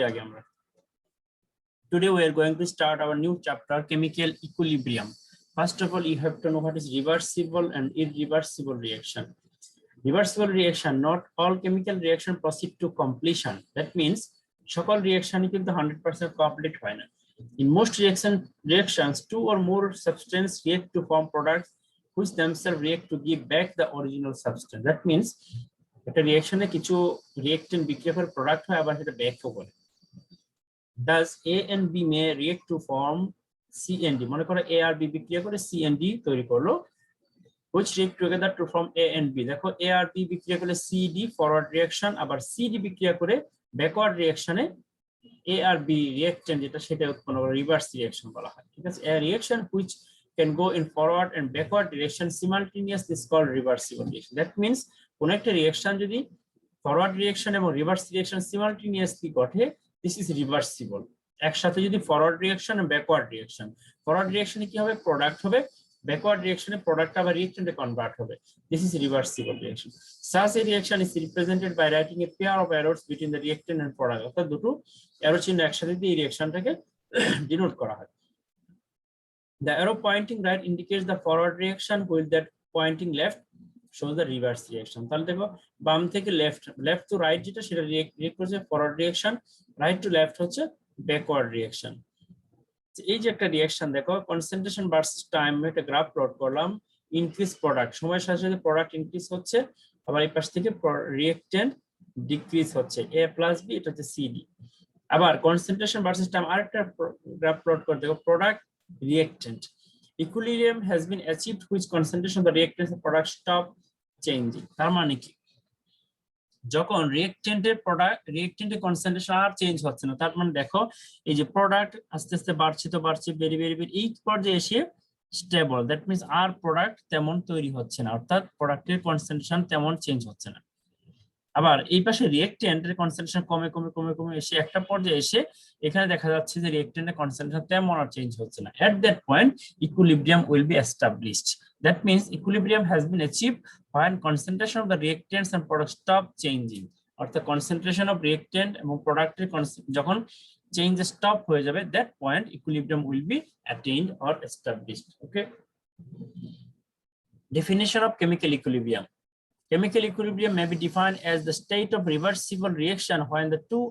আগে আমরা today we are going to start our new chapter, chemical equilibrium. First of all, you have to know what is reversible and irreversible reaction. Reversible reaction, not all chemical reaction proceed to completion. That means সকল রিঅ্যাকশনই কিন্তু 100% complete হয় না। In most reactions, two or more substances react to form products which themselves react to give back the original substance. That means একটা রিঅ্যাকশনে কিছু রিঅ্যাকটেন্ট বিক্রিয়া করে product হয়, আবার সেটা ব্যাকও করে। Does A and B may react to form C and D? মনে করো A আর B বিক্রিয়া করে C and D তৈরি করলো, which react together to form A and B. দেখো A আর B বিক্রিয়া করলে CD ফরওয়ার্ড রিঅ্যাকশন, আবার CD বিক্রিয়া করে ব্যাকওয়ার্ড রিঅ্যাকশনে A আর B রিঅ্যাকটেন্ট যেটা সেটা উৎপন্ন করে রিভার্স রিঅ্যাকশন বলা হয়। ঠিক আছে, a reaction which can go in forward and backward direction simultaneously is called reversible reaction. That means কোন একটা রিঅ্যাকশন যদি ফরওয়ার্ড রিঅ্যাকশন এবং রিভার্স রিঅ্যাকশন সিমালটেনিয়াসলি ঘটে, this is reversible. একসাথে যদি ফরওয়ার্ড রিঅ্যাকশন এবং ব্যাকওয়ার্ড রিঅ্যাকশন, ফরওয়ার্ড রিঅ্যাকশনে কি হবে, প্রোডাক্ট হবে, ব্যাকওয়ার্ড রিঅ্যাকশনে প্রোডাক্ট আবার রিঅ্যাকটেন্টে কনভার্ট হবে, this is reversible reaction. Such a reaction is represented by writing a pair of arrows between the reactant and product. অর্থাৎ দুটো অ্যারো চিহ্ন একসাথে দিয়ে এই রিঅ্যাকশনটাকে ডিনোট করা হয়। The arrow pointing right indicates the forward reaction, while that pointing left shows the reverse reaction. তাহলে দেখো বাম থেকে লেফট টু রাইট যেটা সেটা রিঅ্যাক্ট করছে forward reaction, right to left হচ্ছে ব্যাকওয়ার্ড রিঅ্যাকশন। এই যে একটা রিঅ্যাকশন দেখো, কনসেন্ট্রেশন ভার্সেস টাইম একটা গ্রাফ প্লট করলাম। ইনক্রিজ প্রোডাক্ট, সময়ের সাথে সাথে প্রোডাক্ট ইনক্রিজ হচ্ছে, আবার এই পাশ থেকে রিঅ্যাকটেন্ট ডিক্রিজ হচ্ছে, A প্লাস B, এটা হচ্ছে CD। আবার কনসেন্ট্রেশন ভার্সেস টাইম আরেকটা গ্রাফ প্লট করে দেখো, product reactant equilibrium has been achieved which concentration of the reactants and product stop changing. তার মানে কি, যখন রিঅ্যাকটেন্টের কনসেন্ট্রেশন আর চেঞ্জ হচ্ছে না, তার মানে দেখো এই যে প্রোডাক্ট আস্তে আস্তে বাড়ছে ভেরি এই পর্যায়ে এসে স্টেবল। দ্যাট মিন্স আর প্রোডাক্ট তেমন তৈরি হচ্ছে না, অর্থাৎ প্রোডাক্টের কনসেন্ট্রেশন তেমন চেঞ্জ হচ্ছে না। আবার এই পাশে রিঅ্যাকটেন্টের কনসেন্ট্রেশন কমে এসে একটা পর্যায়ে এসে এখানে দেখা যাচ্ছে যে রিঅ্যাকটেন্টের কনসেন্ট্রেশন তেমন আর চেঞ্জ হচ্ছে না। At that point equilibrium will be established. That means equilibrium has been achieved when concentration of the reactants and products stop changing. অর্থাৎ কনসেন্ট্রেশন অফ রিঅ্যাকটেন্ট এবং প্রোডাক্টের যখন চেঞ্জ স্টপ হয়ে যাবে, that point equilibrium will be attained or established. Okay, definition of chemical equilibrium. Chemical equilibrium may be defined as the state of reversible reaction when the two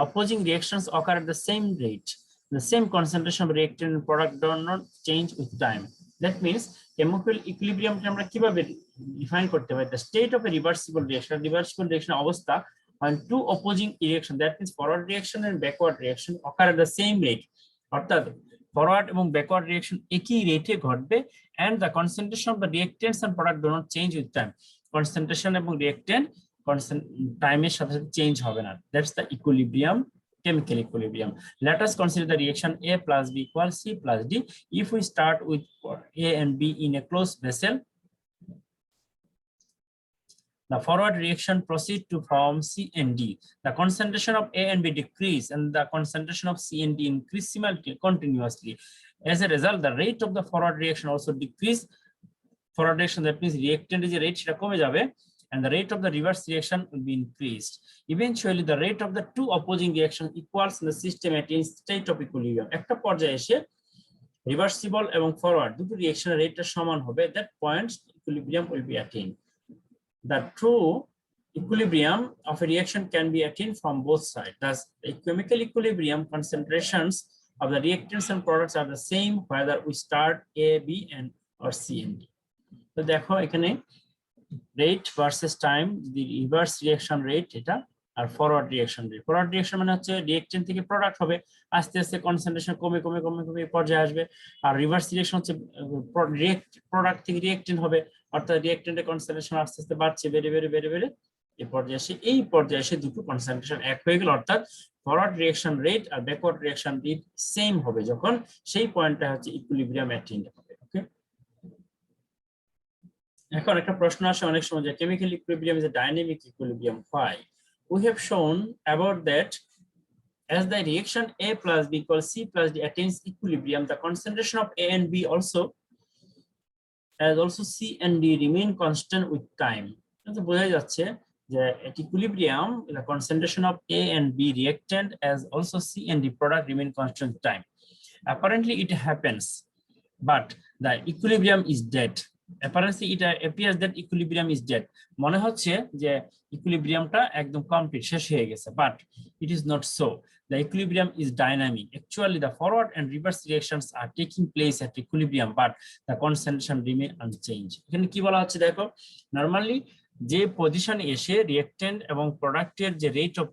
opposing reactions occur at the same rate. The same concentration of reactant and product do not change with time. That means chemical equilibrium আমরা কিভাবে define করতে পারি, the state of a reversible reaction অবস্থা when two opposing reaction, that means forward reaction and backward reaction occur at the same rate. অর্থাৎ forward এবং backward reaction একই রেটে ঘটবে, and the concentration of the reactants and product do not change with time. Concentration এবং রিঅ্যাকটেন্ট টাইমের সাথে সাথে change হবে না, that's the equilibrium, chemical equilibrium. Let us consider the reaction A plus B equals C plus D. If we start with A and B in a closed vessel, the forward reaction proceeds to form C and D. The concentration of A and B decrease and the concentration of C and D increase continuously. As a result, the rate of the forward reaction also decrease. Forward reaction, that means reactant is a rate সেটা কমে যাবে, and the rate of the reverse reaction will be increased. Eventually, the rate of the two opposing reaction equals and the system attains state of equilibrium. একটা পর্যায়ে এসে reversible এবং forward দুটো রিঅ্যাকশনের রেটটা সমান হবে, that point equilibrium will be attained. The true equilibrium of a reaction can be attained from both sides. Thus, the chemical equilibrium concentrations of the reactants and products are the same whether we start A, B, and or C and D. তো দেখো এখানে rate versus time, the reverse reaction rate এটা, আর forward reaction rate. Forward reaction মানে হচ্ছে রিঅ্যাকটেন্ট থেকে product হবে, আস্তে আস্তে কনসেন্ট্রেশন কমে পর্যায়ে আসবে, আর রিভার্স রিঅ্যাকশন হচ্ছে প্রোডাক্ট থেকে রিঅ্যাকটেন্ট হবে, অর্থাৎ রিঅ্যাকটেন্টের কনসেন্ট্রেশন আস্তে আস্তে বাড়ছে বেড়ে এই পর্যায়ে এসে দুটো কনসেন্ট্রেশন এক হয়ে গেল, অর্থাৎ ফরওয়ার্ড রিঅ্যাকশন রেট আর ব্যাকওয়ার্ড রিঅ্যাকশন রেট সেম হবে যখন সেই পয়েন্টটা হচ্ছে ইকুইলিব্রিয়াম অ্যাটেইন্ড হবে। ওকে, এখন একটা প্রশ্ন আসে অনেক সময় যে chemical equilibrium is a dynamic equilibrium. Why? We have shown about that as the reaction A plus B equals C plus D attains equilibrium, the concentration of A and B also C and D remain constant with time. বোঝা যাচ্ছে যে at equilibrium the concentration of A and B reactant as also C and D product remain constant time. Apparently it happens, but the equilibrium is dead. Apparently it appears that equilibrium is dead. মনে হচ্ছে যে ইকুইলিব্রিয়ামটা একদম complete শেষ হয়ে গেছে, but it is not so. The equilibrium is dynamic. Actually the forward and reverse reactions are taking place at equilibrium, but the concentration remain unchanged. এখানে কি বলা হচ্ছে দেখো, নরমালি যে পজিশনে এসে রিঅ্যাকট্যান্ট এবং প্রোডাক্টের যে rate of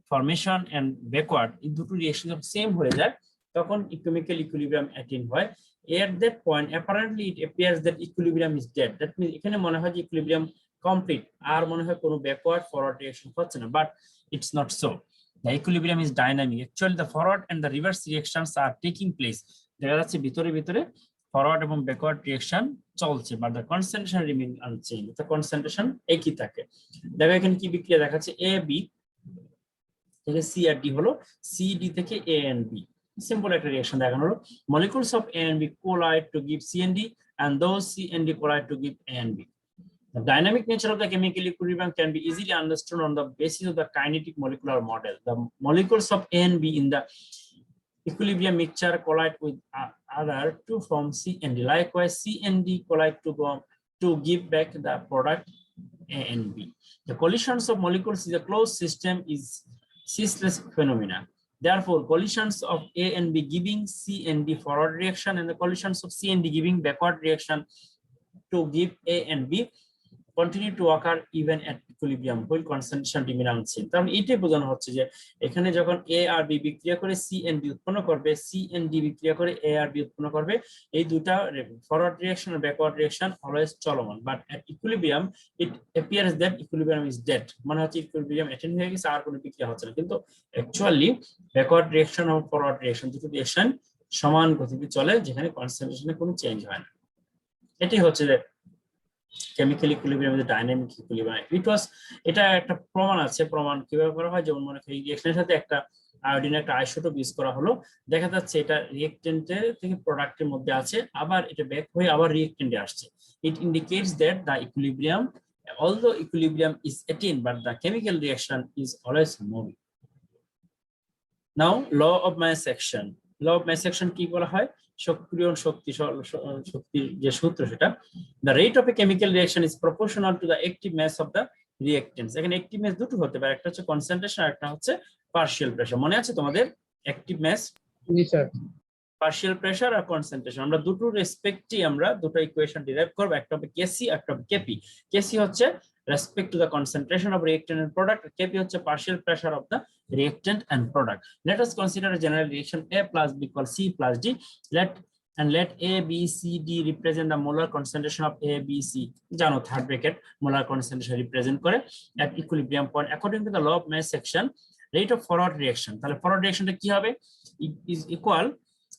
formation and backward এই দুটো রিঅ্যাকশন যখন সেম হয়ে যায় তখন কেমিক্যাল ইকুইলিব্রিয়াম অ্যাটেইন হয়। At that point apparently it appears that equilibrium is dead. That means এখানে মনে হয় যে ইকুইলিব্রিয়াম কমপ্লিট, আর মনে হয় কোনো ব্যাকওয়ার্ড ফরওয়ার্ড রিঅ্যাকশন হচ্ছে না, but it's not so. The equilibrium is dynamic. Actually the forward and the reverse reactions are taking place. দেখা যাচ্ছে ভিতরে ভিতরে ফরওয়ার্ড এবং ব্যাকওয়ার্ড রিঅ্যাকশন চলছে, but the concentration remain unchange. The concentration একই থাকে। দেখো এখানে কি বিক্রিয়া দেখাচ্ছে, এ বি থেকে সি আর ডি হলো, সি ডি থেকে এ এন্ড বি। সিম্পল একটা রিঅ্যাকশন দেখানো হলো, molecules of A and B collide to give C and D, and those C and D collide to give A and B. The dynamic nature of the chemical equilibrium can be easily understood on the basis of the kinetic molecular model. The molecules of A and B in the equilibrium mixture collide with other to form C and D. Likewise, C and D collide to give back the product A and B. The collisions of molecules in a closed system is ceaseless phenomena. Therefore, collisions of A and B giving C and D forward reaction, and the collisions of C and D giving backward reaction to give A and B continue to occur even at equilibrium while concentration remain unchanged. তার মানে এটাই বোঝানো হচ্ছে যে এখানে যখন A R B বিক্রিয়া করে C and D উৎপন্ন করবে, C and D বিক্রিয়া করে A আর B উৎপন্ন করবে, এই দুটা ফরওয়ার্ড রিঅ্যাকশন আর ব্যাকওয়ার্ড রিঅ্যাকশন অলওয়েজ চলমান, but at equilibrium it appears that equilibrium is dead. মানে হচ্ছে ইকুইলিব্রিয়াম অ্যাটেইন হয়ে গেছে, আর কোনো বিক্রিয়া হচ্ছে না, কিন্তু অ্যাকচুয়ালি ব্যাকওয়ার্ড রিঅ্যাকশন এবং ফরওয়ার্ড রিঅ্যাকশন দুটো রিঅ্যাকশন সমান গতিতে চলে, যেখানে কনসেন্ট্রেশনে কোনো চেঞ্জ হয় না। এটাই হচ্ছে যে chemical equilibrium is dynamic equilibrium. এটা একটা প্রমাণ আছে, প্রমাণ কিভাবে করা হয়, যেমন মনে করি রিঅ্যাকশনের সাথে একটা আয়োডিন একটা আইসোটোপ ইউজ করা হলো, দেখা যাচ্ছে এটা রিঅ্যাকট্যান্টের থেকে প্রোডাক্টের মধ্যে আছে, আবার এটা ব্যাক হয়ে আবার রিঅ্যাকট্যান্টে আসছে। It indicates that the equilibrium, although equilibrium is attained, but the chemical reaction is always moving. Now law of mass action. Law of mass action কি বলা হয়, সক্রিয় শক্তির যে সূত্র সেটা, the rate of a chemical reaction is proportional to the active mass of the reactants. এখানে active mass দুটো হতে পারে, একটা হচ্ছে কনসেন্ট্রেশন আর একটা হচ্ছে পার্শিয়াল প্রেসার। মনে আছে তোমাদের অ্যাক্টিভ মাস, জি স্যার, পার্শিয়াল প্রেসার আর কনসেন্ট্রেশন, আমরা দুটো রেসপেক্টে আমরা দুটো ইকুয়েশন ডিরাইভ করব, একটা হবে কেসি আর একটা হবে কেপি। কেসি হচ্ছে respect to the concentration of reactant and product, Kp হচ্ছে partial pressure of the reactant and product. Let us consider a general reaction A plus B equals C plus D. Let A, B, C, D represent the molar concentration of A, B, C. জানো third bracket molar concentration represent করে at equilibrium point. According to the law of mass action, rate of forward reaction, তাহলে forward reactionটা কি হবে,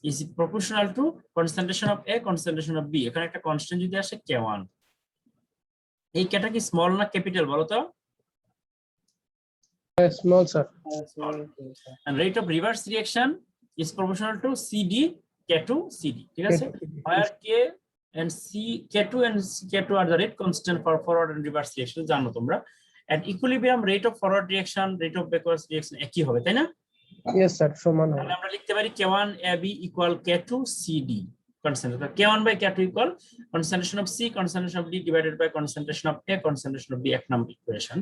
is proportional to concentration of A, concentration of B. এখানে একটা constant যদি আসে K1, এই কেটা কি স্মল না ক্যাপিটাল বলো তো? Small sir. And rate of reverse reaction is proportional to CD K2 CD, ঠিক আছে, where K and C K2 and K2 are the rate constant for forward and reverse reaction, জানো তোমরা। At equilibrium rate of forward reaction, rate of backward reaction একই হবে, তাই না? Yes sir, সমান হবে। তাহলে আমরা লিখতে পারি K1 AB equal K2 CD. Concentration K1 by K2 equal concentration of C, concentration of D divided by concentration of A, concentration of B, এক number equation.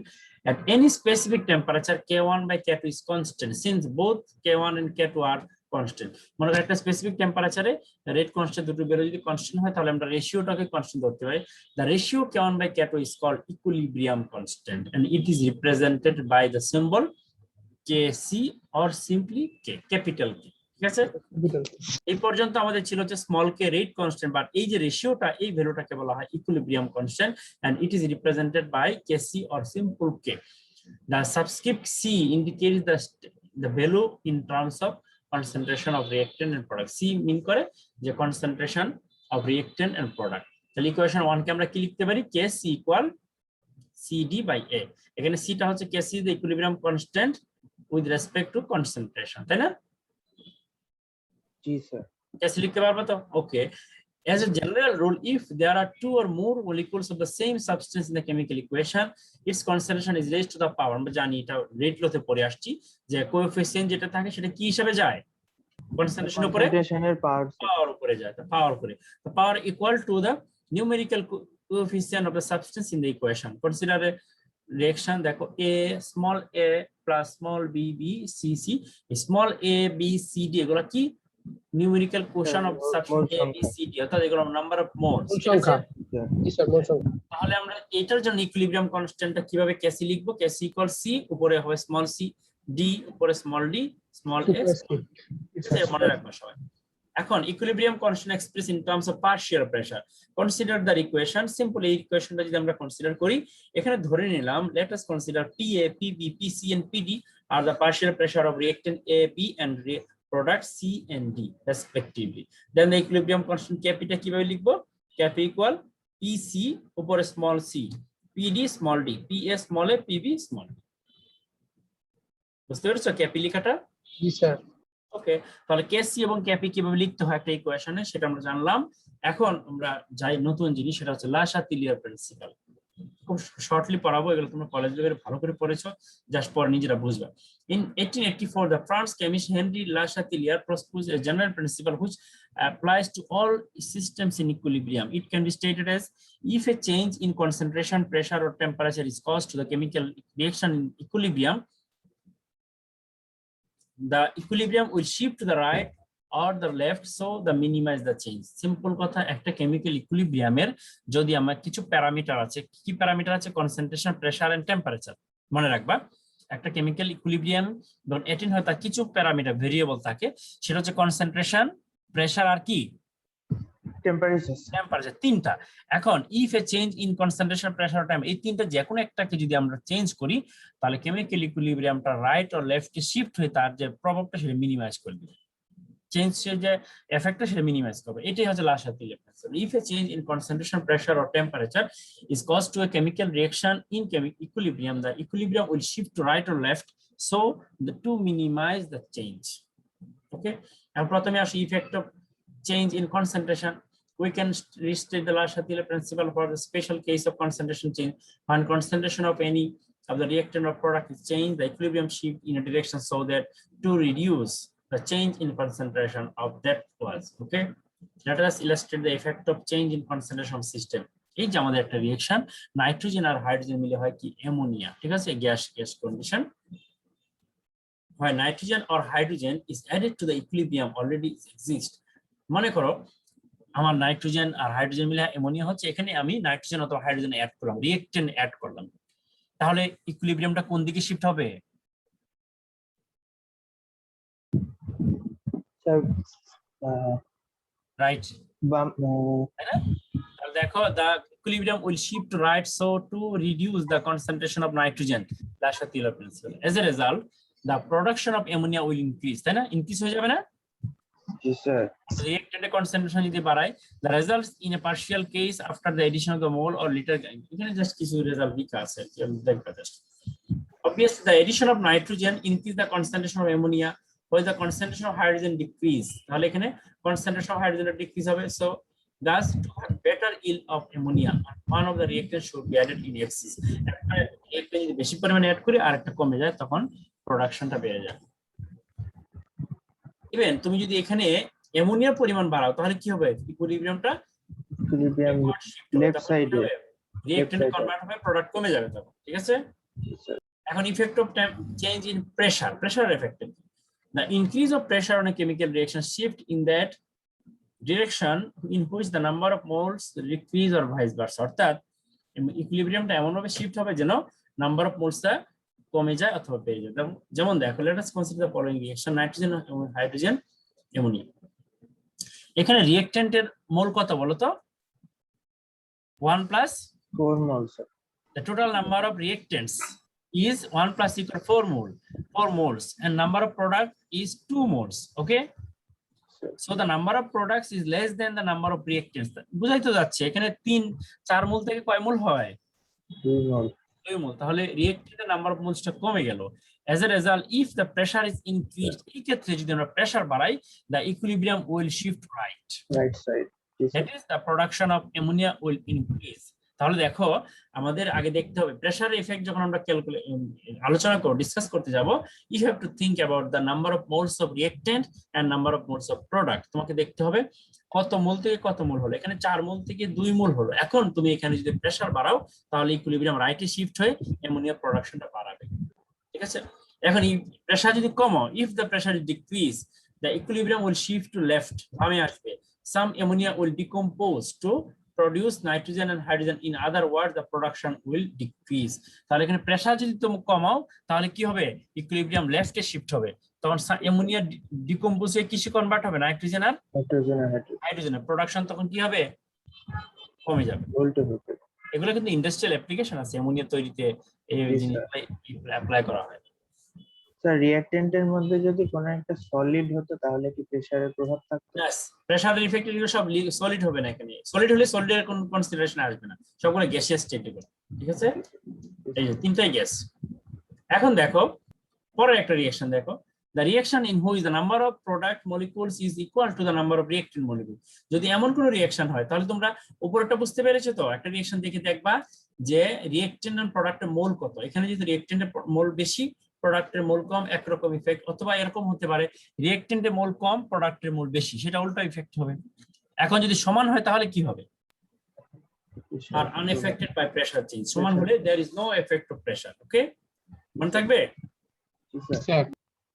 At any specific temperature, K1 by K2 is constant since both K1 and K2 are constant. মনে করো একটা specific টেম্পারেচারে rate constant দুটো বের যদি constant হয় তাহলে আমরা রেশিওটাকে কনস্ট্যান্ট ধরতে পারি। The ratio K1 by K2 is called equilibrium constant and it is represented by the symbol Kc or simply K, capital K. ঠিক আছে, এই পর্যন্ত আমাদের ছিল যে small K rate constant, but এই যে রেশিওটা এই ভ্যালুটাকে বলা হয় equilibrium constant and it is represented by Kc or simple K. The subscript C indicates the value in terms of concentration of reactant and product. C mean করে যে concentration of reactant and product. তাহলে equation 1 কে আমরা কি লিখতে পারি, Kc equal CD by A. এখানে C টা হচ্ছে Kc the equilibrium constant with respect to concentration, তাই না? জি স্যার, ক্যাসে লিখতে পারবো তো? ওকে, As a general rule, if there are two or more molecules of the same substance in the chemical equation, its concentration is raised to the power. আমরা জানি এটা রেট লতে পড়ে আসছি যে কোএফিসিয়েন্ট যেটা থাকে সেটা কি হিসাবে যায়, কনসেন্ট্রেশন উপরে, কনসেন্ট্রেশনের পাওয়ার উপরে যায়, তো পাওয়ার উপরে, the power equal to the numerical coefficient of the substance in the equation. Consider a reaction, দেখো a small a plus small b b c c, small a b c d এগুলো কি numerical quotient of substance a b c d, অর্থাৎ এগুলো number of moles সংখ্যা। তাহলে আমরা এটার জন্য ইকুইলিব্রিয়াম কনস্ট্যান্টটা কিভাবে কেসি লিখবো, কেসি ইকুয়াল সি, উপরে হবে স্মল সি, ডি উপরে স্মল ডি, স্মল এস, মনে রাখবো সবাই। এখন equilibrium constant express in terms of partial pressure. Consider the equation, simple এই ইকুয়েশনটা যদি আমরা কনসিডার করি, এখানে ধরে নিলাম let us consider PA, PB, PC and PD are the partial pressure of reactant A, B and product C and D respectively. Then the equilibrium constant Kp টা কিভাবে লিখবো, Kp equal PC উপরে small c, PD small d, PA small a, PB small d। বুঝতে পেরেছো Kp লেখাটা? জি sir. ওকে, তাহলে কেসি এবং ক্যাপি কিভাবে লিখতে হয় একটা ইকুয়েশনে সেটা আমরা জানলাম। এখন আমরা যাই নতুন জিনিস, সেটা হচ্ছে লা-শাতিলিয়ার প্রিন্সিপাল। খুব শর্টলি পড়াবো, এগুলো তোমরা কলেজ লেভেলে ভালো করে পড়েছো, জাস্ট পরে নিজেরা বুঝবা। In 1884, the French chemist Henri Le proposed a general principle which applies to all systems in equilibrium. It can be stated as if a change in concentration, pressure or temperature is caused to the chemical reaction in equilibrium, the equilibrium will shift to the right or the left so the minimize the change. Simple কথা, একটা chemical ইকুইলিব্রিয়ামের যদি আমার কিছু parameter আছে, কি parameter আছে, concentration, pressure and temperature. মনে রাখবা একটা কেমিক্যাল ইকুইলিব্রিয়াম যখন 18 হয় তার কিছু প্যারামিটার ভেরিয়েবল থাকে, সেটা হচ্ছে কনসেন্ট্রেশন, প্রেসার আর কি টেম্পারেচার, তিনটা। এখন if a change in concentration, pressure, time, এই তিনটা যে কোনো একটাকে যদি আমরা চেঞ্জ করি, তাহলে কেমিক্যাল ইকুইলিব্রিয়ামটা রাইট অর লেফটে শিফট হয়ে তার যে প্রভাবটা সেটা মিনিমাইজ করে দিবে, চেঞ্জের যে এফেক্টটা সেটা মিনিমাইজ করবে। এটাই হচ্ছে Le Chatelier principle. If a change in concentration, pressure or temperature is caused to a chemical reaction in equilibrium, the equilibrium will shift to right or left so to minimize the change. Okay, and প্রথমে আসি effect of change in concentration. We can restate the La-Shatillier principle for the special case of concentration change. When concentration of any of the reactant or product is changed, the equilibrium shift in a direction so that to reduce the change in concentration of that was. Okay, let us illustrate the effect of change in concentration system. এই যে আমাদের একটা reaction, nitrogen আর hydrogen মিলে হয় কি ammonia, ঠিক আছে, gas condition. When nitrogen or hydrogen is added to the equilibrium already exist, মনে করো আমার নাইট্রোজেন আর হাইড্রোজেন মিলে অ্যামোনিয়া হচ্ছে, এখানে আমি নাইট্রোজেন অথবা হাইড্রোজেন অ্যাড করলাম, রিঅ্যাকটেন্ট অ্যাড করলাম, তাহলে ইকুইলিব্রিয়ামটা কোন দিকে শিফট হবে? রাইট, তাই না? তাহলে দেখো the equilibrium will shift to right so to reduce the concentration of nitrogen, La-Shatillier principle. As a result, the production of ammonia will increase, তাই না? ইনক্রিজ হয়ে যাবে না? জি স্যার। রিঅ্যাকট্যান্টের কনসেন্ট্রেশন যদি বাড়ায়, the results in a partial case after the addition of the mole or liter, এখানে just কিছু রেজাল্ট লেখা আছে, দেখবা just. Obviously, the addition of nitrogen increase the concentration of ammonia, while the concentration of hydrogen decrease, তাহলে এখানে concentration of hydrogen decrease হবে, so thus to have better yield of ammonia, one of the reactants should be added in excess. একটা যদি বেশি পরিমাণে add করি আর একটা কমে যায়, তখন প্রোডাকশনটা বেড়ে যায়। ইভেন তুমি যদি এখানে অ্যামোনিয়ার পরিমাণ বাড়াও, তাহলে কি হবে? ইকুইলিব্রিয়ামটা লেফট সাইডে রিঅ্যাকট্যান্ট কনভার্ট হবে, প্রোডাক্ট কমে যাবে তখন, ঠিক আছে? এখন effect of change in pressure, pressure effect, the increase of pressure on a chemical reaction shift in that direction in which the number of moles decrease or vice versa, অর্থাৎ ইকুইলিব্রিয়ামটা এমন ভাবে শিফট হবে যেন নাম্বার অফ মোলসটা কমে যায় অথবা বেড়ে যায়। যেমন দেখো, let us consider the following reaction, nitrogen এবং হাইড্রোজেন, অ্যামোনিয়া। এখানে রিঅ্যাকট্যান্টের মোল কত বলো তো? 1 plus 4 moles. The total number of reactants is 1 plus equal 4 moles, and number of product is 2 moles. Okay, so the number of products is less than the number of reactants. বুঝাই তো যাচ্ছে, এখানে 4 মোল থেকে কয় মোল হয়? 2 মোল। তাহলে রিঅ্যাক্ট্যান্টের নাম্বার অফ মোলসটা কমে গেল। As a result, if the pressure is increased, এই ক্ষেত্রে যদি আমরা প্রেসার বাড়াই, the equilibrium will shift right Right side. Yes, sir. that is the production of ammonia will increase. তাহলে দেখো আমাদের আগে দেখতে হবে প্রেসার ইফেক্ট যখন আমরা আলোচনা করব ডিসকাস করতে যাব, you have to think about the number of moles of reactant and number of moles of product. তোমাকে দেখতে হবে কত মোল থেকে কত মোল হলো, এখানে 4 মোল থেকে 2 মোল হলো। এখন তুমি এখানে যদি প্রেসার বাড়াও তাহলে ইকুইলিব্রিয়াম রাইটে শিফট হয়ে অ্যামোনিয়া প্রোডাকশনটা বাড়াবে, ঠিক আছে। এখন এই প্রেসার যদি কমো, if the pressure is decrease the equilibrium will shift to left, বামে আসবে। some ammonia will decompose to produce nitrogen and hydrogen, in other words the production will decrease। তাহলে এখানে প্রেসার যদি তুমি কমাও তাহলে কি হবে, ইকুইলিব্রিয়াম লেফটে শিফট হবে, তখন অ্যামোনিয়া ডিকম্পোজ হয়ে কিসে কনভার্ট হবে, নাইট্রোজেন আর হাইড্রোজেনের প্রোডাকশন তখন কি হবে, কমে যাবে। এগুলো কিন্তু ইন্ডাস্ট্রিয়াল অ্যাপ্লিকেশন আছে অ্যামোনিয়া তৈরিতে, এই জিনিসগুলো অ্যাপ্লাই করা হয়। স্যার রিঅ্যাক্টেন্টের মধ্যে যদি কোনো একটা সলিড হতো তাহলে কি প্রেসারের প্রভাব থাকতো? यस, প্রেসারের ইফেক্ট এগুলো সব সলিড হবে না, এখানে সলিড হলে সলিডের কোন কনসিডারেশন আসবে না, সবগুলো গ্যাসিয়াস স্টেটে, ঠিক আছে। এই যে তিনটাই গ্যাস। এখন দেখো পরের একটা রিঅ্যাকশন দেখো, the reaction in which the number of product molecules is equal to the number of reactant molecules। যদি এমন কোন রিঅ্যাকশন হয় তাহলে তোমরা উপরটা বুঝতে পেরেছো তো, একটা রিঅ্যাকশন দেখে দেখবা যে রিঅ্যাকটেন্ট এন্ড প্রোডাক্টের মোল কত, এখানে যদি রিঅ্যাকটেন্টের মোল বেশি প্রোডাক্টের মোল কম, একরকম ইফেক্ট, অথবা এরকম হতে পারে রিঅ্যাকটেন্টের মোল কম প্রোডাক্টের মোল বেশি, সেটা উল্টো ইফেক্ট হবে। এখন যদি সমান হয় তাহলে কি হবে, আর unaffected by pressure change, সমান হলে there is no effect of pressure, ওকে মনে থাকবে।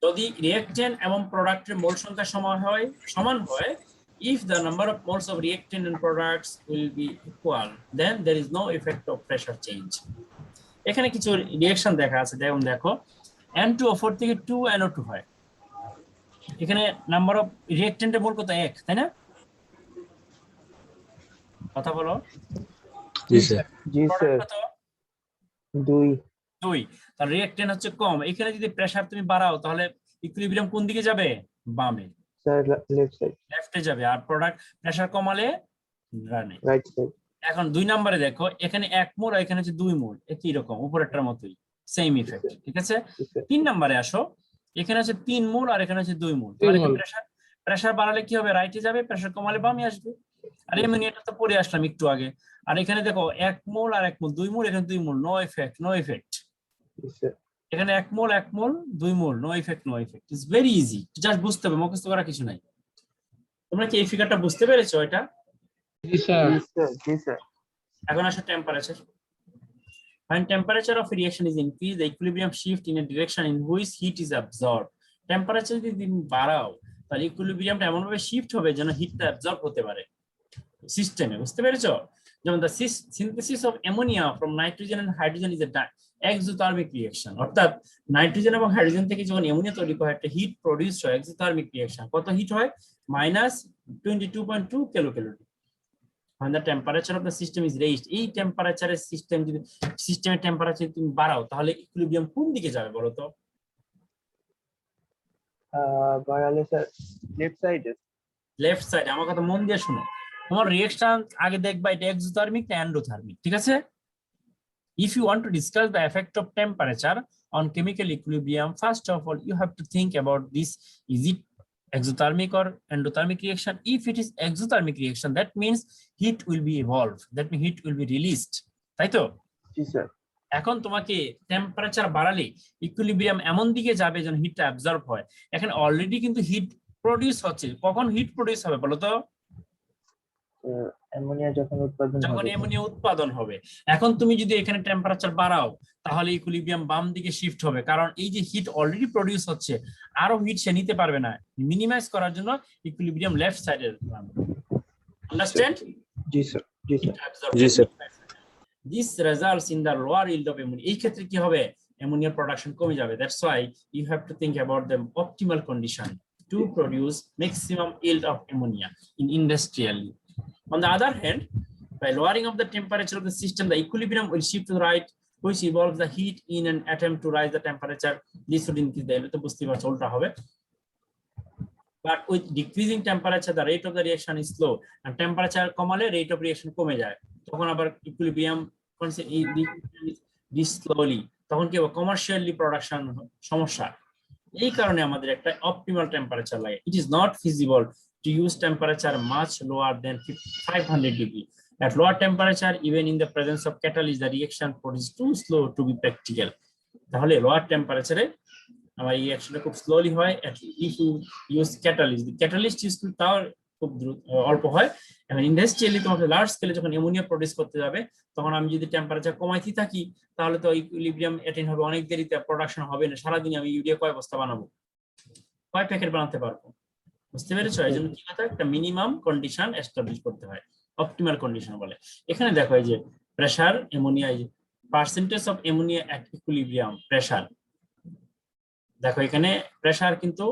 যদি রিঅ্যাকটেন্ট এবং প্রোডাক্টের মোল সংখ্যা সমান হয় if the number of moles of reactant and products will be equal, then there is no effect of pressure change। এখানে কিছু রিঅ্যাকশন দেখা আছে, যেমন দেখো N2O4 থেকে 2NO2 হয়, এখানে নাম্বার অফ রিঅ্যাকটেন্টের মোল কত, 1, তাই না, কথা বলো। জি স্যার 2 তাহলে রিঅ্যাকটেন্ট হচ্ছে কম, এখানে যদি প্রেসার তুমি বাড়াও তাহলে ইকুইলিব্রিয়াম কোন দিকে যাবে, বামে, স্যার লেফটে যাবে, আর প্রোডাক্ট প্রেসার কমালে রানে রাইট সাইড। এখন 2 নম্বরে দেখো এখানে 1 মোল আর এখানে হচ্ছে 2 মোল, একই রকম উপরেরটার মতোই, সেম ইফেক্ট, ঠিক আছে। 3 নম্বরে আসো, এখানে আছে 3 মোল আর এখানে আছে 2 মোল, তাহলে প্রেসার বাড়ালে কি হবে, রাইটে যাবে, প্রেসার কমালে বামে আসবে। আর এমনিটা তো পড়ে আসলাম একটু আগে। আর এখানে দেখো 1 মোল আর 1 মোল, 2 মোল, এখানে 2 মোল, নো ইফেক্ট। এখানে 1 mole 2 mole, no effect. It's very easy, just বুঝতে হবে, মুখস্থ করা কিছু নাই। তোমরা কি এই ফিগারটা বুঝতে পেরেছো এটা? জি স্যার। এখন আসো temperature. When temperature of a reaction is increased, the equilibrium shift in a direction in which heat is absorbed। Temperature যদি তুমি বাড়াও তাহলে ইকুইলিব্রিয়ামটা এমন ভাবে শিফট হবে যেন হিটটা অ্যাবজর্ব হতে পারে সিস্টেমে, বুঝতে পেরেছো? যেমন the synthesis of ammonia from nitrogen and hydrogen is a exothermic reaction, অর্থাৎ নাইট্রোজেন এবং হাইড্রোজেন থেকে যখন অ্যামোনিয়া তৈরি হয় একটা হিট প্রডিউস হয়, এক্সোথার্মিক রিঅ্যাকশন। কত হিট হয়, -22.2 kilocalorie. when the temperature of the system is raised, এই টেম্পারেচারের সিস্টেমের টেম্পারেচার তুমি বাড়াও তাহলে ইকুইলিব্রিয়াম কোন দিকে যাবে বলো তো? বাড়ালে স্যার লেফট সাইডে। আমার কথা মন দিয়ে শোনো, তোমার রিঅ্যাকশন আগে দেখবা এটা এক্সোথার্মিক না এন্ডোথার্মিক, ঠিক আছে। if you want to discuss the effect of temperature on chemical equilibrium, first of all you have to think about this, is it exothermic or endothermic reaction? If it is exothermic reaction, that means heat will be evolved, that means heat will be released, তাই তো? জি sir. এখন তোমাকে temperature বাড়ালে equilibrium এমন দিকে যাবে যেন হিটটা অ্যাবজর্ব হয়। এখানে অলরেডি কিন্তু হিট প্রডিউস হচ্ছে, কখন হিট প্রডিউস হবে বলো তো? অ্যামোনিয়া যখন অ্যামোনিয়া উৎপাদন হবে। এখন তুমি যদি এখানে টেম্পারেচার বাড়াও তাহলে ইকুইলিব্রিয়াম বাম দিকে শিফট হবে, কারণ এই যে হিট অলরেডি প্রডিউস হচ্ছে, আরো হিট সে নিতে পারবে না, মিনিমাইজ করার জন্য ইকুইলিব্রিয়াম লেফট সাইডে। Understand? G sir. This results in the lower yield of ammonia। এই ক্ষেত্রে কি হবে, অ্যামোনিয়া প্রোডাকশন কমে যাবে। That's why you have to think about the optimal condition to produce maximum yield of ammonia in industrial. On the other hand, by lowering of the temperature of the system, the equilibrium will shift to the right, which involves the heat in an attempt to rise the temperature. This would increase the yield. তো বুঝতে পারছো উল্টা হবে। But with decreasing temperature, the rate of the reaction is slow, and temperature কমালে rate of reaction কমে যায়, তখন আবার equilibrium slowly, তখন কি হবে, কমার্শিয়ালি প্রোডাকশন সমস্যা। এই কারণে আমাদের একটা অপটিমাল টেম্পারেচার লাগে। It is not feasible to use temperature much lower than 500 degree. At lower temperature, even in the presence of catalyst, the reaction is too slow to be practical. তাহলে lower temperature আমার এই রিঅ্যাকশনটা খুব slowly হয়। if you use catalyst, the catalyst use করলে তাও খুব অল্প হয়। এবং ইন্ডাস্ট্রিয়ালি তোমাকে লার্জ স্কেলে যখন অ্যামোনিয়া প্রডিউস করতে যাবে, তখন আমি যদি টেম্পারেচার কমাইতে থাকি, তাহলে তো ইকুইলিব্রিয়াম অ্যাটেইন হবে অনেক দেরিতে, প্রোডাকশন হবে না। সারাদিন আমি ইউরিয়া কয় বস্তা বানাবো, কয় প্যাকেট বানাতে পারবো? বুঝতে পেরেছো? এই জন্য কি কথা, একটা মিনিমাম কন্ডিশন এস্টাবলিশ করতে হয়, অপটিমাল কন্ডিশন বলে। এখানে দেখো এই যে pressure ammonia, percentage of ammonia at equilibrium pressure, দেখো এখানে প্রেসার কিন্তু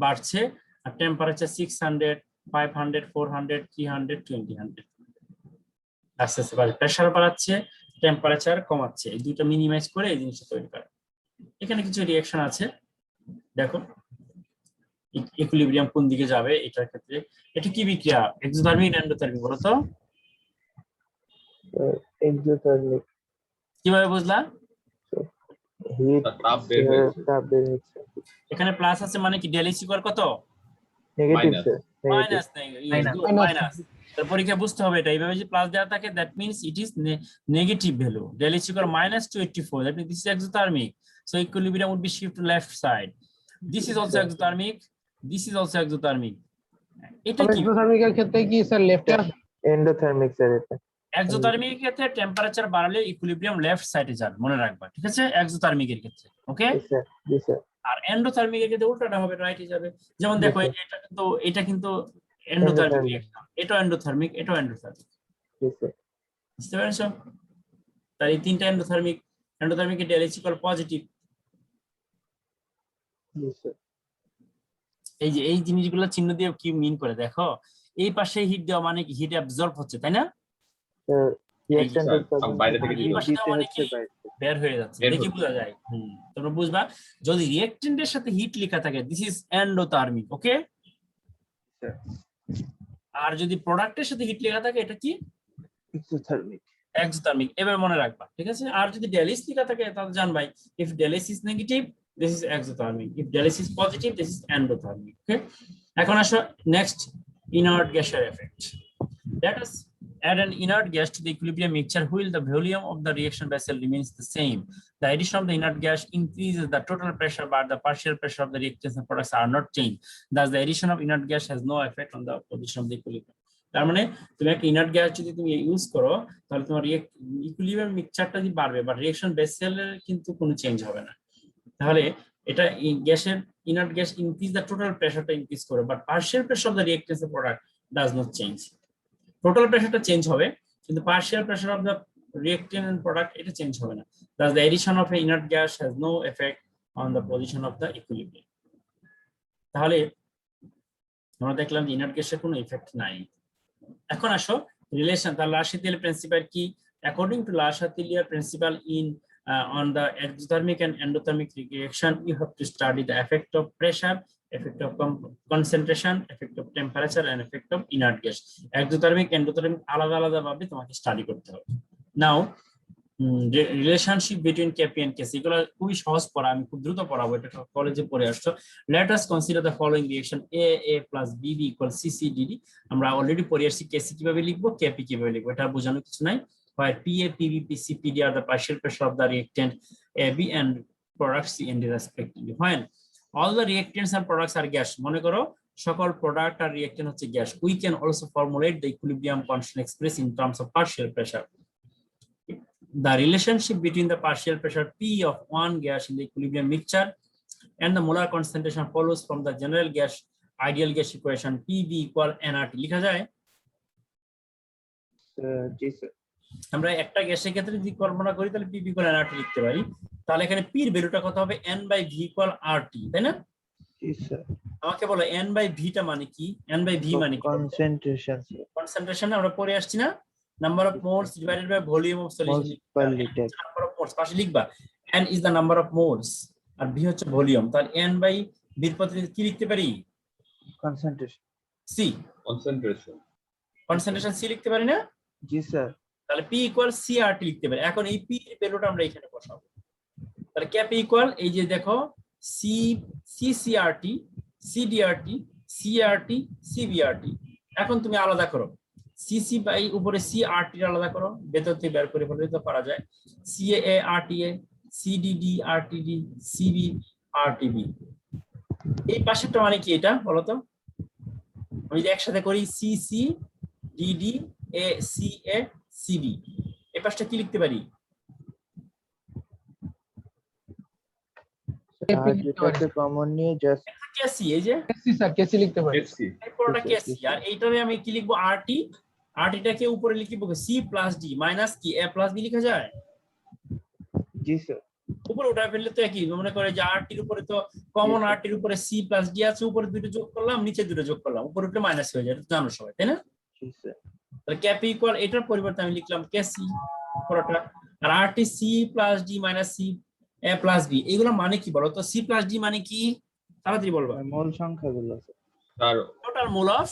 বাড়ছে, আর টেম্পারেচার 600, 500, 400, 300, 200 আস্তে আস্তে বাড়ছে। প্রেসার বাড়াচ্ছে, টেম্পারেচার কমাচ্ছে, এই দুটো মিনিমাইজ করে এই জিনিসটা তৈরি করে। এখানে কিছু রিঅ্যাকশন আছে, দেখো ইকুইলিব্রিয়াম কোন দিকে যাবে এটার ক্ষেত্রে। এটা কি বিক্রিয়া, এক্সোথার্মিক না এন্ডোথার্মিক বলো তো? এক্সোথার্মিক। কিভাবে বুঝলা? হিট, তাপ বের হচ্ছে। এখানে প্লাস আছে মানে কি, ডেল স্কয়ার কত? Negative sir, minus minus. তার পরীক্ষা বুঝতে হবে এটা, এইভাবে যে প্লাস দেওয়া থাকে that means it is negative value. Del square -284, that means this is exothermic, so equilibrium would be shift to left side. This is also exothermic, this is also exothermic. এটা কি এক্সোথার্মিকের ক্ষেত্রে কি স্যার লেফটে আসে? Endothermic sir এটা। Exothermic এর ক্ষেত্রে temperature বাড়লে ইকুইলিব্রিয়াম লেফট সাইডে যাবে, মনে রাখবা, ঠিক আছে? এক্সোথার্মিক এর ক্ষেত্রে ওকে। জি স্যার। আর এন্ডোথার্মিক এর ক্ষেত্রে উল্টাটা হবে, রাইটে যাবে। যেমন দেখো এটা কিন্তু এন্ডোথার্মিক রিঅ্যাকশন, এটা এন্ডোথার্মিক, এটা এন্ডোথার্মিক, জি স্যার। বুঝতে পেরেছো? তাই এই তিনটা এন্ডোথার্মিক, এন্ডোথার্মিক এর ডেল ইকুয়াল পজিটিভ। জি স্যার। এই যে এই জিনিসগুলো চিহ্ন দিয়ে কি মিন করে দেখো, এই পাশে হিট দেওয়া মানে কি, হিট অ্যাবজর্ব হচ্ছে, তাই না? বের হয়ে যাচ্ছে, দেখি বোঝা যায়। তোমরা বুঝবা যদি রিঅ্যাকট্যান্টের সাথে হিট লেখা থাকে, দিস ইজ এন্ডোথার্মিক, ওকে। আর যদি প্রোডাক্টের সাথে হিট লেখা থাকে, এটা কি? এক্সোথার্মিক। এক্সোথার্মিক, এবার মনে রাখবা, ঠিক আছে? আর যদি ডেলিস লেখা থাকে তাহলে জানবাই, ইফ ডেলিস is negative this is exothermic, if delis is positive this is endothermic, okay. এখন আসো next, inert gaseous effect. Let us add an inert gas to the equilibrium mixture while the volume of the reaction vessel remains the same. The addition of the inert gas increases the total pressure, but the partial pressure of the reactants and products are not changed. Thus the addition of inert gas has no effect on the position of the equilibrium. তার মানে তুমি একটা inert gas যদি তুমি use করো, তাহলে তোমার equilibrium মিক্সচারটা যদি বাড়বে, বাট রিঅ্যাকশন ভেসেলের কিন্তু কোনো চেঞ্জ হবে না। তাহলে এটা গ্যাসের inert gas increase the total প্রেসারটা ইনক্রিজ করে, but partial pressure of the reactants product does not change. Total প্রেসারটা চেঞ্জ হবে, কিন্তু partial pressure of the reactant and product এটা চেঞ্জ হবে না। Thus the addition of inert gas has no effect on the position of the equilibrium. তাহলে আমরা দেখলাম যে ইনার্ট গ্যাসের কোনো ইফেক্ট নাই। এখন আসো রিলেশন, তাহলে লাশাতিলিয়ার প্রিন্সিপাল কি? According to Le Chatelier principle in on the exothermic and endothermic reaction, you have to study the effect of pressure, effect of concentration, effect of temperature and effect of inert gas. Exothermic, endothermic আলাদা আলাদা ভাবে তোমাকে study করতে হবে। নাও relationship between KP and কেসি, এগুলো খুবই সহজ পড়া, আমি খুব দ্রুত পড়াবো, এটা কলেজে পড়ে আসছো। Let us consider the following reaction a plus bb equals cc dd। আমরা অলরেডি পড়ে আসছি কেসি কিভাবে লিখবো, কেপি কিভাবে লিখবো, এটা বোঝানোর কিছু নাই। Where PA, PB, PC, PD are the partial pressure of the reactant AB and product C and D respectively. When all the reactants and products are gas, মনে করো সকল প্রোডাক্ট আর রিঅ্যাকট্যান্ট হচ্ছে gas, we can also formulate the equilibrium constant expressed in terms of partial pressure. The relationship between the partial pressure P of one gas in the equilibrium mixture and the molar concentration follows from the general gas ideal gas equation PV equal nRT. লিখা যায়? জি sir. আমরা একটা গ্যাসের ক্ষেত্রে যদি কল্পনা করি তাহলে PV equal nRT লিখতে পারি। তাহলে এখানে পি এর ভ্যালুটা কত হবে? n/v ইকুয়াল RT, তাই না? জি স্যার। আমাকে বলো n/v টা মানে কি? n/v মানে কি? কনসেন্ট্রেশন। কনসেন্ট্রেশন আমরা পড়ে আসছি না, number of moles divided by volume of solution per litre. Number of moles পাশে লিখবা, n is the number of moles আর v হচ্ছে ভলিউম। তাহলে n/v এর পদ্ধতিতে কি লিখতে পারি? কনসেন্ট্রেশন। c কনসেন্ট্রেশন c লিখতে পারি না? জি স্যার। তাহলে P ইকুয়াল CRT লিখতে পারি। এখন এই P এর ভ্যালুটা আমরা এখানে বসাবো। তাহলে ক্যাপ ইকুয়াল এই যে দেখো CCRT, CDRT, সিআরটি সিবিআরটি। এখন তুমি আলাদা করো, সিসি বাই উপরে সিআরটি আলাদা করো, ভেতর থেকে বের করে ফেলে তো পারা যায় CA RTA, CDD RTD, CB RTB. এই পাশেরটা মানে কি এটা বলতো? আমি যদি একসাথে করি CC DD A C A CB, এই পাশটা কি লিখতে পারি? আর যেটাকে কমন নিয়ে জাস্ট কেসি, এই যে কেসি স্যার, কেসি লিখতে পারি। এই পুরোটা কেসি, আর এইটারে আমি কি লিখবো? আরটি। আরটিটাকে উপরে লিখবো সি প্লাস ডি মাইনাস কি এ প্লাস বি লিখা যায়? জি স্যার। উপরে উঠা ফেললে তো একই, মনে করে যে আরটির উপরে তো কমন, আরটির উপরে সি প্লাস ডি আছে, উপরে দুটো যোগ করলাম, নিচে দুটো যোগ করলাম, উপরে উঠলে মাইনাস হয়ে যায়, এটা তো জানো সবাই, তাই না? জি স্যার। তাহলে ক্যাপি ইকুয়াল, এটার পরিবর্তে আমি লিখলাম কেসি পুরোটা, আর R T C plus D minus C A plus B. এগুলো মানে কি বলো তো? সি প্লাস ডি মানে কি তাড়াতাড়ি বলবা? মূল সংখ্যাগুলো তার টোটাল মোল অফ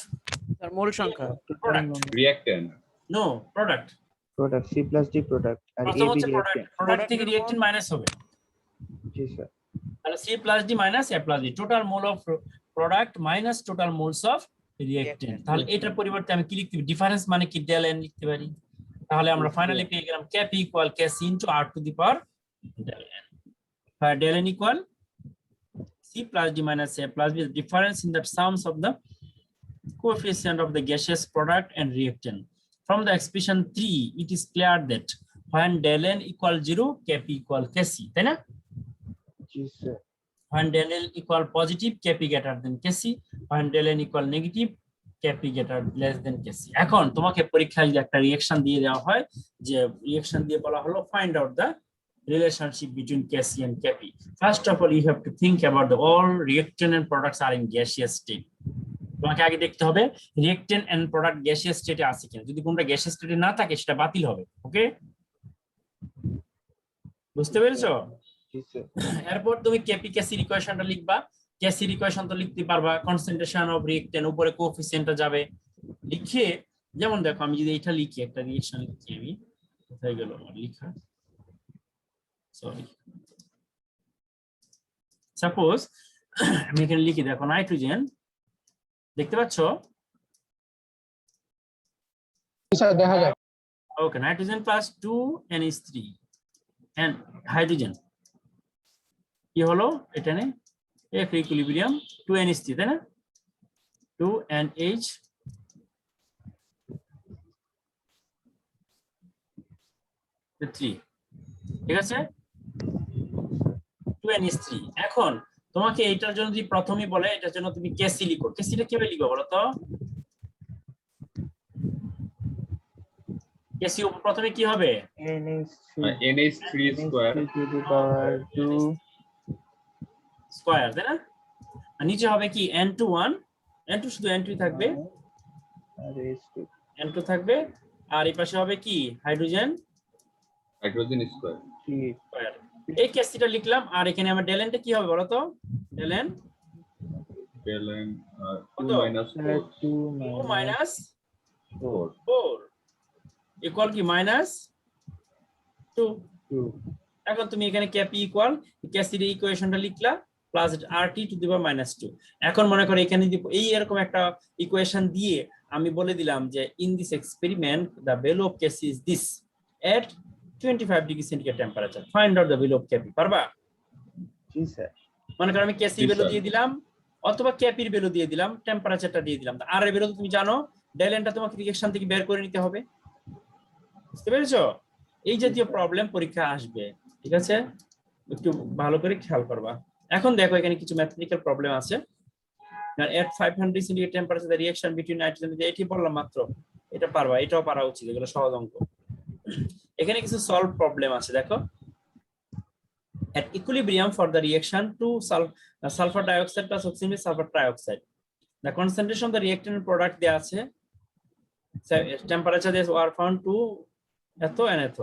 তার মূল সংখ্যা। Product. Reactant. No, product. Product C plus D product আর প্রথম এ বি হচ্ছে প্রোডাক্ট, প্রোডাক্ট থেকে রিঅ্যাকটেন্ট মাইনাস হবে। জি স্যার। তাহলে C plus D minus A plus D, total mole of product minus total moles of reactant. তাহলে এটার পরিবর্তে আমি কি লিখতে পারি? ডিফারেন্স মানে কি ডেল এন লিখতে পারি। তাহলে আমরা ফাইনালি পেয়ে গেলাম cap equal KC into R to the power del n, where del n equal c plus d minus a plus b is difference in the sums of the coefficient of the gaseous product and reactant. From the expression 3, it is clear that when del n equal 0, Kp equal Kc, তাই না? জি sir. When del n equal positive, Kp greater than Kc. When del n equal negative, Kp greater less than Kc. এখন তোমাকে পরীক্ষায় যদি একটা reaction দিয়ে দেওয়া হয়, যে রিঅ্যাকশন দিয়ে বলা হলো find out the relationship between Kc and Kp. First of all, you have to think about the all reactant and products are in gaseous state. তোমাকে আগে দেখতে হবে রিঅ্যাকটেন্ট এন্ড প্রোডাক্ট গ্যাসিয়াস স্টেটে আছে কিনা। যদি কোনটা গ্যাসিয়াস স্টেটে না থাকে সেটা বাতিল হবে। ওকে, বুঝতে পেরেছো? জি স্যার। এরপর তুমি কেপি কেসির ইকুয়েশনটা লিখবা। কেসির ইকুয়েশন তো লিখতে পারবা, কনসেন্ট্রেশন অফ রিঅ্যাকটেন্ট উপরে কোএফিসিয়েন্টটা যাবে লিখে, যেমন দেখো আমি যদি এটা লিখি, একটা রিঅ্যাকশন লিখি, আমি কোথায় গেল আমার লেখা, সরি, সাপোজ আমি এখানে লিখি, দেখো নাইট্রোজেন, দেখতে পাচ্ছো? স্যার দেখা যায়। Okay, nitrogen plus 2NH3 and hydrogen কি হলো এখানে? ইকুইলিব্রিয়াম 2NH3, তাই না? 2NH3, ঠিক আছে? 2NH3। এখন তোমাকে এইটার জন্য যদি প্রথমেই বলে এটার জন্য তুমি কেসি লিখো, কেসিটা কিভাবে লিখবো বলো তো? কেসি প্রথমে কি হবে? NH3 square to the power 2 square, তাই না? আর নিচে হবে কি N21, N2 শুধু N2 থাকবে, আর S2 N2 থাকবে, আর এই পাশে হবে কি হাইড্রোজেন স্কয়ার। স্কয়ার। এই কেসিটা লিখলাম, আর এখানে আমার ডেলেনটা কি হবে বলো তো? ডেলেন ln কত? 2 minus 4 2 2 minus 4 4 ইকুয়াল কি মাইনাস 2। 2 এখন তুমি এখানে ক্যাপি ইকুয়াল কেসির ইকুয়েশনটা লিখলা plus R T to the power minus 2। এখন মনে করো এখানে এই এরকম একটা ইকুয়েশন দিয়ে আমি বলে দিলাম যে in this experiment the value of KC is this at 25 degree centigrade temperature, find out the value of KP. পারবা? জি স্যার। মনে করো আমি কেসি ভ্যালু দিয়ে দিলাম অথবা কেপির ভ্যালু দিয়ে দিলাম, টেম্পারেচারটা দিয়ে দিলাম, আর এর ভ্যালু তুমি জানো, ডেলেনটা তোমাকে রিঅ্যাকশন থেকে বের করে নিতে হবে। বুঝতে পেরেছো? এই জাতীয় প্রবলেম পরীক্ষা আসবে, ঠিক আছে? একটু ভালো করে খেয়াল করবা। এখন দেখো এখানে কিছু ম্যাথমেটিক্যাল প্রবলেম আছে। at 500 centigrade temperature the reaction between nitrogen, এটি বললাম মাত্র, এটা পারবা, এটাও পারা উচিত, এগুলো সহজ অঙ্ক। এখানে কিছু সলভ প্রবলেম আছে, দেখো। At equilibrium for the reaction to sulfur dioxide plus oxygen with sulfur trioxide, the concentration of the reactant product দেয়া আছে, temperature they are found to এত and এত,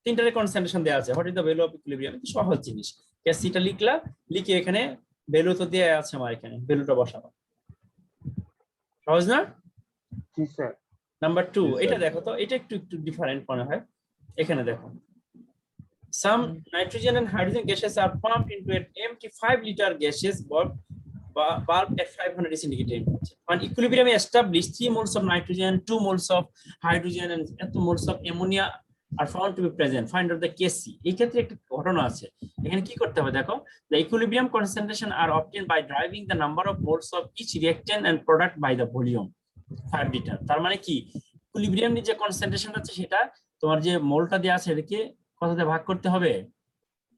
তিনটারে কনসেন্ট্রেশন দেয়া আছে। What is the value of equilibrium? এটা সহজ জিনিস। কেসিটা লিখলা, লিখে এখানে ভ্যালু তো দেয়া আছে, আমার এখানে ভ্যালুটা বসাবো। সহজ না? জি স্যার। Number 2, Yes, sir. এটা দেখো তো, এটা একটু ডিফারেন্ট মনে হয়। এখানে দেখো, some nitrogen and hydrogen gases are pumped into an empty 5 liter gaseous bulb bulb at 500 centigrade temperature. When equilibrium is established, 3 moles of nitrogen, 2 moles of hydrogen, and 2 moles of ammonia are found to be present. Find out the Kc. এই ক্ষেত্রে একটা ঘটনা আছে। এখানে কি করতে হবে দেখো, the equilibrium concentration are obtained by deriving the number of moles of each reactant and product by the volume 5 liter. তার মানে কি, ইকুইলিব্রিয়াম এর যে কনসেন্ট্রেশন আছে সেটা তোমার যে মোলটা দেয়া আছে এটাকে কততে ভাগ করতে হবে,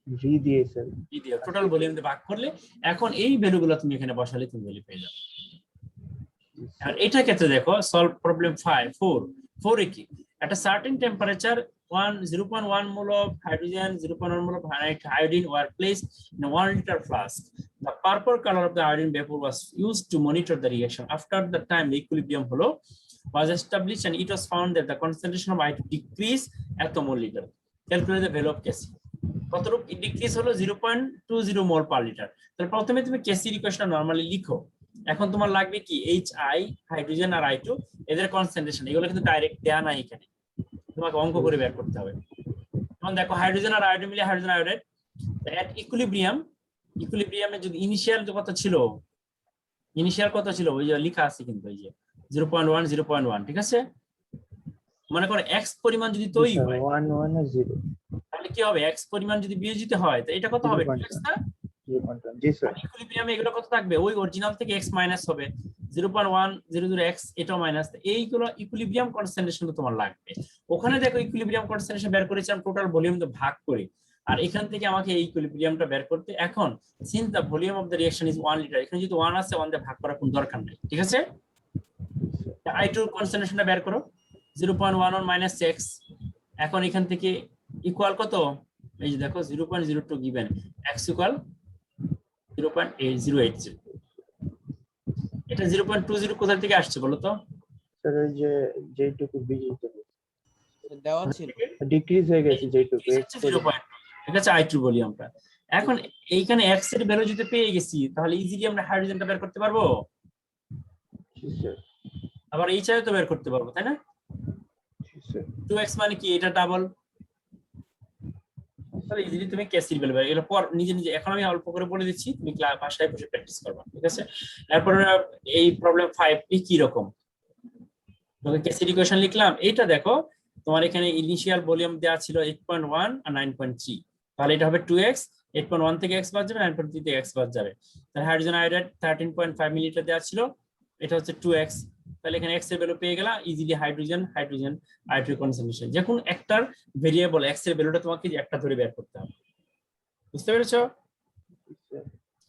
V দিয়ে স্যার, V দিয়ে টোটাল ভলিউম দিয়ে ভাগ করলে এখন এই ভ্যালুগুলো তুমি এখানে বসালে তুমি ভ্যালু পেয়ে যাবে। আর এটা ক্ষেত্রে দেখো সলভ প্রবলেম 4 এ কি একটা certain temperature 0.1 mole of hydrogen, 0.1 mole of iodine were placed in a 1 liter flask. The purple color of the iodine vapor was used to monitor the reaction. After the time the equilibrium was established and it was found that the concentration of iodine decreased at the mole liter. Calculate the value of Kc. কতটুকু decrease হলো 0.20 মোল per litre. তাহলে প্রথমে তুমি কেসি ইকুয়েশনটা normally লিখো। এখন তোমার লাগবে কি HI, হাইড্রোজেন আর I2 এদের কনসেন্ট্রেশন, এগুলো কিন্তু ডাইরেক্ট দেয়া নাই এখানে, তোমাকে অঙ্ক করে বের করতে হবে। এখন দেখো হাইড্রোজেন আর আয়োডিন মিলে হাইড্রোজেন আয়োডাইড এট ইকুইলিব্রিয়ামে যদি ইনিশিয়াল কত ছিল, ওই যে লেখা আছে কিন্তু এই যে 0.1 ঠিক আছে। মনে করো x পরিমাণ যদি তৈরি হয় 1 1 0, তাহলে কি হবে, x পরিমাণ যদি বিয়োজিত হয় তো এটা কত হবে, 2x না? 0.1 জি স্যার। ইকুইলিব্রিয়ামে এগুলো কত থাকবে, ওই অরিজিনাল থেকে x মাইনাস হবে 0.100x, এটাও মাইনাস। এইগুলো ইকুইলিব্রিয়াম কনসেন্ট্রেশন তোমার লাগবে। ওখানে দেখো ইকুইলিব্রিয়াম কনসেন্ট্রেশন বের করেছিলাম টোটাল ভলিউম দিয়ে ভাগ করে, আর এখান থেকে আমাকে এই ইকুইলিব্রিয়ামটা বের করতে। এখন since the volume of the reaction is 1 litre, এখানে যদি 1 আছে 1 দিয়ে ভাগ করার কোনো দরকার নেই, ঠিক আছে। I2 কনসেন্ট্রেশনটা বের করো 0.11 মাইনাস x। এখন এখান থেকে ইকুয়াল কত, এই যে দেখো 0.02 গিভেন x ইকুয়াল 0.8080। এটা 0.20 কোথা থেকে আসছে বলো তো স্যার? ওই যে যেটুকু বিজিত দেওয়া ছিল ডিক্রিজ হয়ে গেছে যেটুকু x 0.2, ঠিক আছে I2 বলি আমরা। এখন এইখানে x এর ভ্যালু যদি পেয়ে গেছি তাহলে ইজিলি আমরা হাইড্রোজেনটা বের করতে পারবো, আবার HI তো বের করতে পারবো, তাই না? 2x মানে কি, এটা ডাবল, তাহলে ইজিলি তুমি কেসির ভ্যালু বের, এটা পর নিজে এখন আমি অল্প করে বলে দিচ্ছি, তুমি বাসায় বসে প্র্যাকটিস করবা, ঠিক আছে। এরপর এই প্রবলেম 5 এই কি রকম, তোমাকে কেসির ইকুয়েশন লিখলাম। এইটা দেখো তোমার এখানে ইনিশিয়াল ভলিউম দেওয়া ছিল 8.1 আর 9.3, তাহলে এটা হবে 2x, 8.1 থেকে x বাদ যাবে, 9.3 থেকে x বাদ যাবে। তাহলে হাইড্রোজেন আয়োডাইড 13.5 মিলিলিটার দেওয়া ছিল, এটা হচ্ছে 2x, তাহলে এখানে x এর ভ্যালু পেয়ে গেলাম ইজিলি। হাইড্রোজেন I2 কনসেন্ট্রেশন, যখন একটার ভেরিয়েবল x এর ভ্যালুটা তোমাকে একটা ধরে বের করতে হবে, বুঝতে পেরেছো?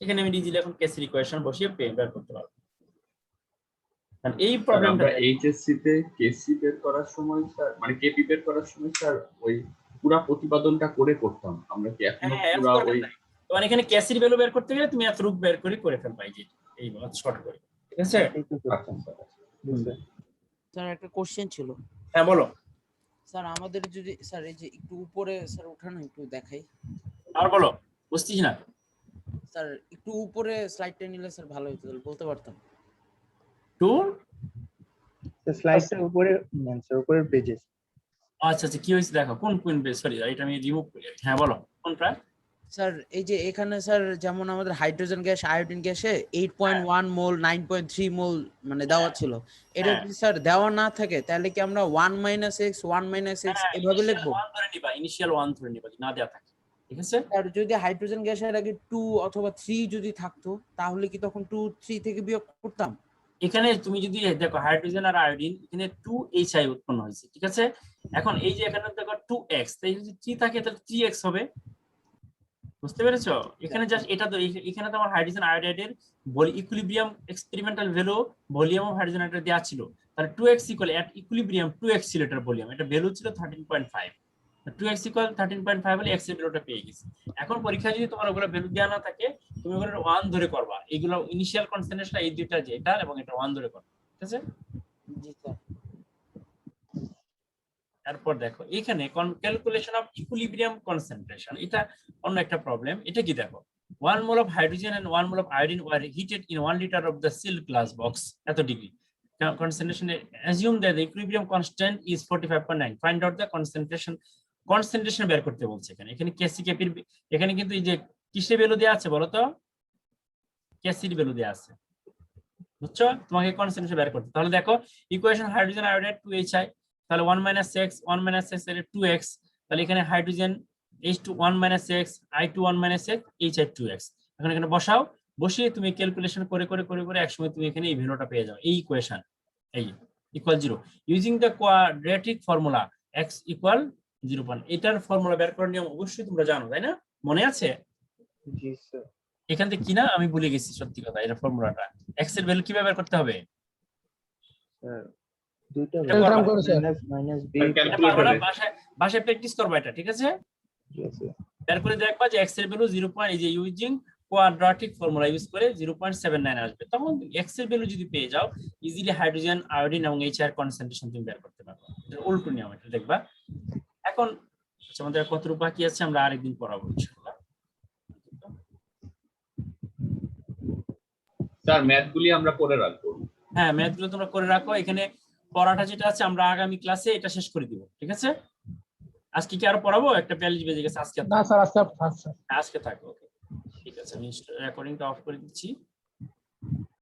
এখানে আমি ইজিলি এখন কেসির ইকুয়েশন বসিয়ে বের করতে পারবো। আর এই প্রবলেমটা আমরা এইচএসসি তে কেসি বের করার সময় স্যার, মানে কেপি বের করার সময় স্যার ওই পুরো প্রতিপাদনটা করে করতাম আমরা, কি এখনো পুরো ওই তোমার এখানে কেসির ভ্যালু বের করতে গেলে তুমি এত রূপ বের করে ফেলবা, এই শর্ট করে, ঠিক আছে। স্যার একটা কোশ্চেন ছিল। হ্যাঁ বলো স্যার আমাদের যদি স্যার এই যে একটু উপরে স্যার ওঠানো একটু দেখাই, আর বলো, বুঝছিস না? স্যার একটু উপরে স্লাইডটা নিলে স্যার ভালো হতো, বলতে পারতাম। টু স্লাইডটা উপরে নেন স্যার, উপরের পেজে। আচ্ছা কি হয়েছে দেখো, কোন পেজ, সরি এটা আমি রিমুভ করি। হ্যাঁ বলো কোনটা? স্যার এই যে এখানে স্যার যেমন আমাদের হাইড্রোজেন গ্যাস আয়োডিন গ্যাসে 8.1 মোল 9.3 মোল মানে দেওয়া ছিল, এটা যদি স্যার দেওয়া না থাকে তাহলে কি আমরা 1 - x 1 - x এভাবে লিখবো? 1 ধরে নিবা, ইনিশিয়াল 1 ধরে নিবা না দেয়া থাকে, ঠিক আছে। আর যদি হাইড্রোজেন গ্যাসের আগে 2 অথবা 3 যদি থাকতো তাহলে কি তখন 2 3 থেকে বিয়োগ করতাম? এখানে তুমি যদি দেখো হাইড্রোজেন আর আয়োডিন এখানে 2HI উৎপন্ন হয়েছে, ঠিক আছে। এখন এই যে এখানে দেখো 2x, তাই যদি 3 থাকে তাহলে 3x হবে, বুঝতে পেরেছো? এখানে জাস্ট এটা তো এখানে তো আমার হাইড্রোজেন আয়োডাইডের equilibrium experimental value volume of hydrogen আয়োডাইড দেওয়া ছিল, তাহলে 2x ইকুয়াল এট ইকুইলিব্রিয়াম 2x ছিল এটার ভলিউম, এটা ভ্যালু ছিল 13.5, 2x ইকুয়াল 13.5 হলে x এর ভ্যালুটা পেয়ে গেছি। এখন পরীক্ষায় যদি তোমার ওগুলো ভ্যালু দেওয়া না থাকে তুমি ওগুলো 1 ধরে করবা, এগুলো ইনিশিয়াল কনসেন্ট্রেশন এই দুইটা যে এটা এবং এটা 1 ধরে করবা, ঠিক আছে। জি স্যার। তারপর দেখো এখানে ক্যালকুলেশন অফ ইকুইলিব্রিয়াম কনসেন্ট্রেশন, এটা অন্য একটা প্রবলেম। এটা কি দেখো 1 mole of hydrogen and 1 mole of iodine were heated in 1 liter of the sealed glass box at a degree concentration. Assume that the equilibrium constant is 45.9. Find out the concentration বের করতে বলছে এখানে। এখানে কেসি কেপির এখানে কিন্তু এই যে কিসের ভ্যালু দেয়া আছে বলো তো? কেসির ভ্যালু দেয়া আছে, বুঝছো? তোমাকে কনসেন্ট্রেশন বের করতে। তাহলে দেখো ইকুয়েশন হাইড্রোজেন আয়োডাইড 2Hi, তাহলে 1 - x 1 - x এর 2x, তাহলে এখানে hydrogen H2 1 - x I2 1 - x Hi 2x। এখন এখানে বসাও, বসিয়ে তুমি ক্যালকুলেশন করে করে করে করে একসময় তুমি এখানে এই ভ্যালুটা পেয়ে যাও, এই ইকুয়েশন এই equal 0 using the quadratic formula x equal 0.1। এটার ফর্মুলা বের করার নিয়ম অবশ্যই তোমরা জানো, তাই না? মনে আছে? জি স্যার। এখান থেকে কিনা আমি ভুলে গেছি সত্যি কথা, এটা ফর্মুলাটা x এর ভ্যালু কিভাবে বের করতে হবে? স্যার দুইটা এটা পারবা? মাইনাস b এটা পারবা না? বাসায় প্র্যাকটিস করবা এটা, ঠিক আছে? বের করে দেখবা যে x এর ভ্যালু 0. এই যে ইউজিং কোয়াড্রেটিক ফর্মুলা ইউজ করে 0.79 আসবে। তখন x এর ভ্যালু যদি পেয়ে যাও, ইজিলি হাইড্রোজেন, আয়োডিন এবং H এর কনসেন্ট্রেশন তুমি বের করতে পারবে। এটা উল্টো নিয়ম, এটা দেখবা। এখন আমাদের কতটুকু বাকি আছে আমরা আরেকদিন পড়াবো ইনশাআল্লাহ। স্যার ম্যাথগুলি আমরা করে রাখবো। হ্যাঁ, ম্যাথগুলো তোমরা করে রাখো। এখানে পড়াটা যেটা আছে আমরা আগামী ক্লাসে এটা শেষ করে দিব, ঠিক আছে? আজকে কি আরো পড়াবো? একটা 42 বেজে গেছে। আজকে না স্যার আজকে আজকে থাকো, ওকে ঠিক আছে। আমি রেকর্ডিংটা অফ করে দিচ্ছি।